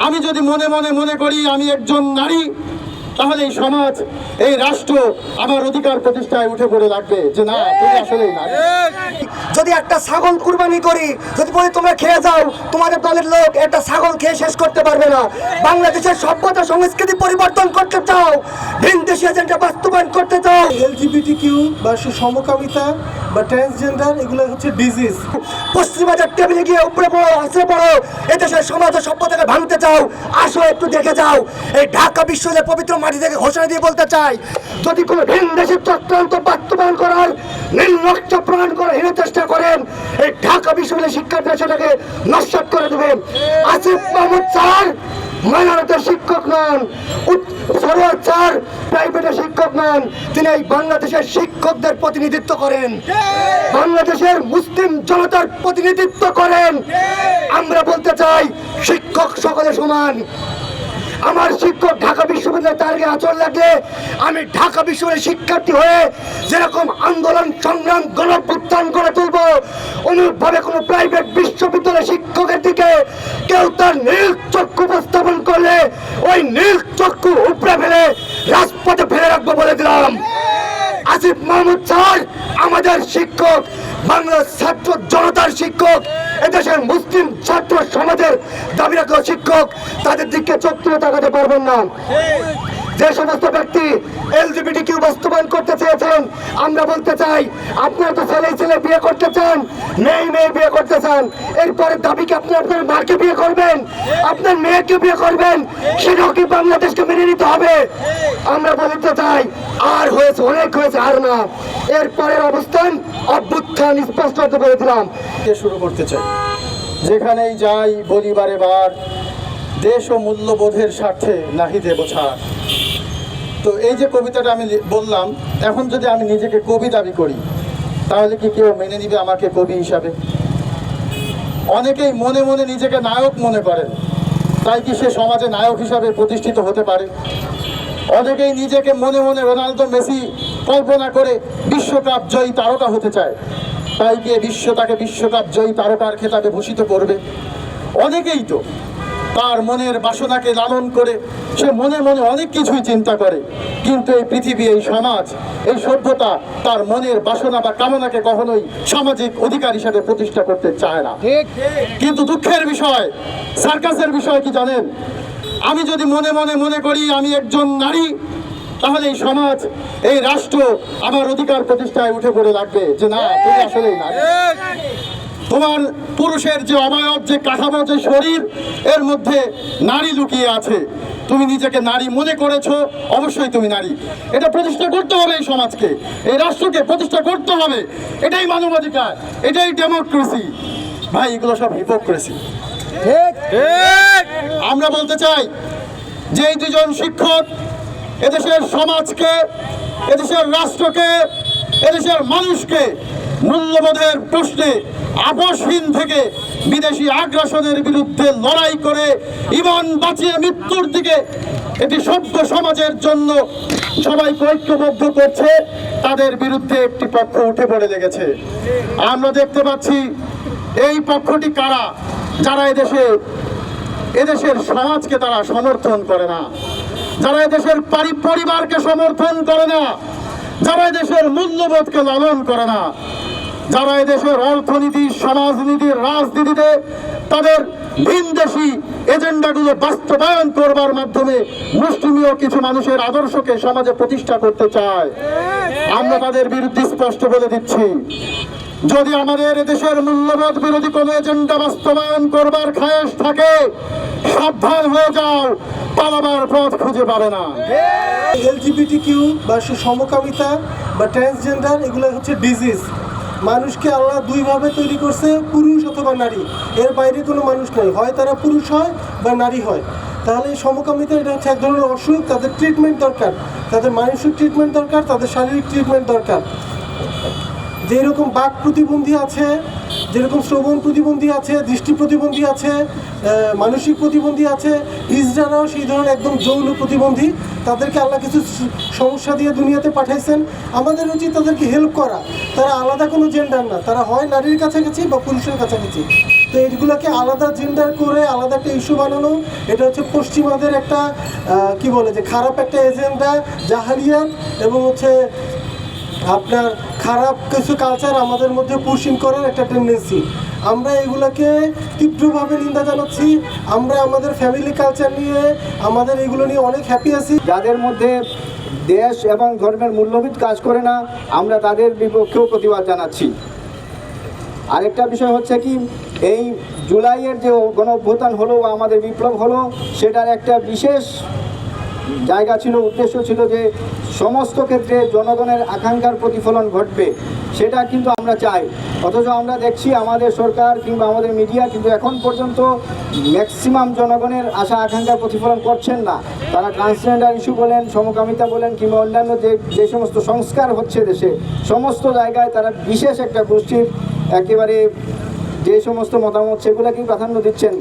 আমি যদি মনে মনে মনে করি আমি একজন নারী, তাহলে এই সমাজ, এই রাষ্ট্র আমার অধিকার প্রতিষ্ঠায় উঠে পড়ে লাগবে যে না, তুমি আসলেই নারী। যদি একটা ছাগল কুরবানি করি, যদি বলি তোমরা খেয়ে যাও, তোমাদের দলের লোক একটা ছাগল খেয়ে শেষ করতে পারবে না। বাংলাদেশের সভ্যতা সংস্কৃতি পরিবর্তন করতে চাও, ভিন দেশি এজেন্ডা বাস্তবায়ন করতে চাও। LGBTQ বা সমকামিতা বা ট্রান্সজেন্ডার এগুলো হচ্ছে ডিজিজ। পশ্চিমাদের টেবিলে গিয়ে উপরে পড়ো, আসে পড়ো, এদেশের সমাজ ও সভ্যতাকে ভাঙতে চাও, আসো একটু দেখে যাও। এই ঢাকা বিশ্ববিদ্যালয়ের পবিত্র মাটি থেকে ঘোষণা দিয়ে বলতে চাই, যদি কোনো ভিন দেশের চক্রান্ত বাস্তবায়ন করার নির্লক্ষ্য প্রমাণ করার হীন চেষ্টা করেন, এই ঢাকা বিশ্ববিদ্যালয়ের শিক্ষার্থীরা সেটাকে নস্যাৎ করে দেবেন। আসিফ মাহমুদ স্যার মাইনরিটির শিক্ষক নন, সরোয়ার স্যার প্রাইভেটের শিক্ষক নন, তিনি এই বাংলাদেশের শিক্ষকদের প্রতিনিধিত্ব করেন, বাংলাদেশের মুসলিম জনতার প্রতিনিধিত্ব করেন। আমরা বলতে চাই, শিক্ষক সকলে সমান। আমার শিক্ষক ঢাকা বিশ্ববিদ্যালয়ে তার গায়ে আঁচড় লাগলে আমি ঢাকা বিশ্ববিদ্যালয়ের শিক্ষার্থী হয়ে যেরকম আন্দোলন সংগ্রাম গণঅভ্যুত্থান করে তুলব, অনুরূপভাবে কোনো প্রাইভেট বিশ্ববিদ্যালয়ের শিক্ষকের দিকে কেউ তার নীল চক্ষু উপস্থাপন করলে ওই নীল চক্ষু উপড়ে ফেলে রাজপথে ফেলে রাখবো বলে দিলাম। আসিফ মাহমুদ স্যার আমাদের শিক্ষক, বাংলার ছাত্র জনতার শিক্ষক, এদেশের মুসলিম ছাত্র সমাজের দাবি রাখা শিক্ষক, তাদের দিকে চোখ তুলে তাকাতে পারবেন না। যে সমস্ত ব্যক্তি LGBTQ বাস্তবায়ন করতে চেয়েছেন, আমরা বলতে চাই, আপনারা তো ছেলে ছেলে বিয়ে করতে চান, মেয়ে মেয়ে বিয়ে করতে চান, এরপরে দাবি কি আপনি আপনার মাকে বিয়ে করবেন, আপনার মেয়েকে বিয়ে করবেন, সেটাও কি বাংলাদেশকে মেনে নিতে হবে? আমরা বলতে চাই, আর হয়েছে, অনেক হয়েছে, আর না। এরপরের অবস্থান অভ্যুত্থান স্পষ্ট হতে বলে দিলাম। শুরু করতে চাই, যেখানেই যাই বলি বারে বার, দেশ ও মূল্যবোধের স্বার্থে নাহি দেব ছাড়। তো এই যে কবিতাটা আমি বললাম, এখন যদি আমি নিজেকে কবি দাবি করি, তাহলে কি কেউ মেনে নিবে আমাকে কবি হিসাবে? অনেকেই মনে মনে নিজেকে নায়ক মনে করেন, তাই কি সে সমাজে নায়ক হিসাবে প্রতিষ্ঠিত হতে পারে? অনেকেই নিজেকে মনে মনে রোনালদো মেসি কল্পনা করে বিশ্বকাপ জয়ী তারকা হতে চায়, তাই কি তাকে বিশ্বকাপ জয়ী তারকার খেতাবে ভূষিত করবে? অনেকেই তো তার মনের বাসনাকে লালন করে সে মনে মনে অনেক কিছুই চিন্তা করে, কিন্তু এই পৃথিবী, এই সমাজ, এই সভ্যতা তার মনের বাসনা বা কামনাকে কখনোই সামাজিক অধিকার হিসেবে প্রতিষ্ঠা করতে চায় না। কিন্তু দুঃখের বিষয়, সার্কাসের বিষয় কি জানেন? আমি যদি মনে মনে মনে করি আমি একজন নারী, তাহলে এই সমাজ, এই রাষ্ট্র আমার অধিকার প্রতিষ্ঠায় উঠে পড়ে লাগবে যে না, তুমি আসলেই নারী। তোমার পুরুষের যে অবয়ব, যে কাঠামো, যে শরীর, এর মধ্যে নারী লুকিয়ে আছে। তুমি নিজেকে নারী মনে করেছো, অবশ্যই তুমি নারী। এটা প্রতিষ্ঠা করতে হবে, এই সমাজকে, এই রাষ্ট্রকে প্রতিষ্ঠা করতে হবে। এটাই মানবাধিকার, এটাই ডেমোক্রেসি। ভাই, এগুলো সব হিপোক্রেসি। আমরা বলতে চাই যে এই দুজন শিক্ষক এদেশের সমাজকে, এদেশের রাষ্ট্রকে, এদেশের মানুষকে মূল্যবোধের প্রশ্নে আপোষহীন থেকে বিদেশি আগ্রাসনের বিরুদ্ধে লড়াই করে ঈমান বাঁচিয়ে মৃত্যুর দিকে এটি সভ্য সমাজের জন্য সবাইকে ঐক্যবদ্ধ করছে, তাদের বিরুদ্ধে একটি পক্ষ উঠে পড়ে লেগেছে। আমরা দেখতে পাচ্ছি এই পক্ষটি কারা? যারা এদেশের সমাজকে তারা সমর্থন করে না, যারা এদেশের পরিবারকে সমর্থন করে না, যারা এদেশের মূল্যবোধকে লালন করে না, যারা এদেশের অর্থনীতি, সমাজনীতি, রাজনীতিতে তাদের ভিনদেশি এজেন্ডাগুলো বাস্তবায়ন করবার মাধ্যমে মুষ্টিমেয় কিছু মানুষের আদর্শকে সমাজে প্রতিষ্ঠা করতে চায়। আমরা তাদের বিরুদ্ধে স্পষ্ট বলে দিচ্ছি, যদি আমাদের এদেশের মূল্যবোধ বিরোধী কোনো এজেন্ডা বাস্তবায়ন করবার খায়েশ থাকে, সাবধান হয়ে যাও, পালাবার পথ খুঁজে পাবে না। LGBTQ বা সমকামিতা বা ট্রান্সজেন্ডার এগুলো হচ্ছে ডিজিজ। মানুষকে আল্লাহ দুইভাবে তৈরি করছে, পুরুষ অথবা নারী, এর বাইরে কোনো মানুষ নেই। হয় তারা পুরুষ হয় বা নারী হয়। তাহলে এই সমকামিতা এটা হচ্ছে এক ধরনের অসুখ, তাদের ট্রিটমেন্ট দরকার, তাদের মানসিক ট্রিটমেন্ট দরকার, তাদের শারীরিক ট্রিটমেন্ট দরকার। যেরকম বাক প্রতিবন্ধী আছে, যেরকম শ্রবণ প্রতিবন্ধী আছে, দৃষ্টি প্রতিবন্ধী আছে, মানসিক প্রতিবন্ধী আছে, হিজড়ারাও সেই ধরনের একদম যৌন প্রতিবন্ধী। তাদেরকে আল্লাহ কিছু সমস্যা দিয়ে দুনিয়াতে পাঠাইছেন, আমাদের উচিত তাদেরকে হেল্প করা। তারা আলাদা কোনো জেন্ডার না, তারা হয় নারীর কাছাকাছি বা পুরুষের কাছাকাছি। তো এইগুলোকে আলাদা জেন্ডার করে আলাদা একটা ইস্যু বানানো, এটা হচ্ছে পশ্চিমাদের একটা কি বলে যে খারাপ একটা এজেন্ডা, জাহালিয়াত এবং হচ্ছে আপনার খারাপ কিছু কালচার আমাদের মধ্যে পুশিং করার একটা টেন্ডেন্সি। আমরা এগুলোকে তীব্রভাবে নিন্দা জানাচ্ছি। আমরা আমাদের ফ্যামিলি কালচার নিয়ে আমাদের এগুলো নিয়ে অনেক হ্যাপি আছি। যাদের মধ্যে দেশ এবং ধর্মের মূল্যবোধ কাজ করে না, আমরা তাদের বিপক্ষেও প্রতিবাদ জানাচ্ছি। আরেকটা বিষয় হচ্ছে কি, এই জুলাইয়ের যে গণ অভ্যুত্থান হলো বা আমাদের বিপ্লব হলো, সেটার একটা বিশেষ জায়গা ছিল, উদ্দেশ্য ছিল যে সমস্ত ক্ষেত্রে জনগণের আকাঙ্ক্ষার প্রতিফলন ঘটবে, সেটা কিন্তু আমরা চাই। অথচ আমরা দেখছি আমাদের সরকার কিংবা আমাদের মিডিয়া কিন্তু এখন পর্যন্ত ম্যাক্সিমাম জনগণের আশা আকাঙ্ক্ষার প্রতিফলন করছেন না। তারা ট্রান্সজেন্ডার ইস্যু বলেন, সমকামিতা বলেন কিংবা অন্যান্য যে সমস্ত সংস্কার হচ্ছে দেশে, সমস্ত জায়গায় তারা বিশেষ একটা গোষ্ঠীর একেবারে যে সমস্ত মতামত সেগুলোকেই প্রাধান্য দিচ্ছেন।